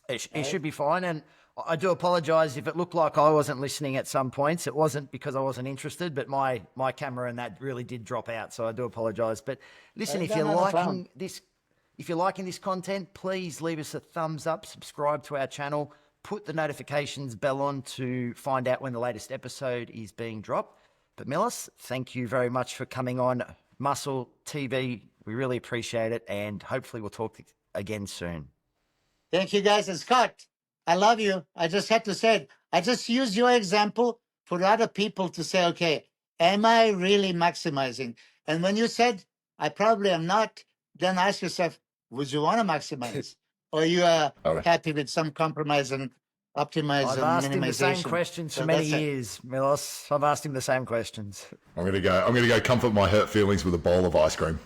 It should be fine. And I do apologize if it looked like I wasn't listening at some points. It wasn't because I wasn't interested, but my camera and that really did drop out. So I do apologize. But listen, if you're liking this content, please leave us a thumbs up, subscribe to our channel, put the notifications bell on to find out when the latest episode is being dropped. But Milos, thank you very much for coming on MuscleTV. We really appreciate it. And hopefully we'll talk again soon. Thank you, guys. And Scott, I love you. I just had to say it. I just used your example for other people to say, okay, am I really maximizing? And when you said, I probably am not, then ask yourself, would you want to maximize? Or you are happy with some compromise and optimize I've and asked minimization? him the same questions for many years, Milos. I've asked him the same questions. I'm gonna go comfort my hurt feelings with a bowl of ice cream.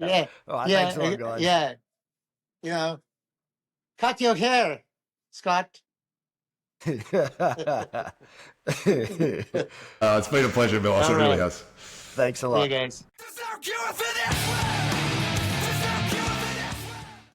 Yeah. All right, yeah. thanks a lot, guys. Yeah. You know, cut your hair, Scott. It's been a pleasure, Milos. It really has. Thanks a lot. See you guys. There's no cure for this one!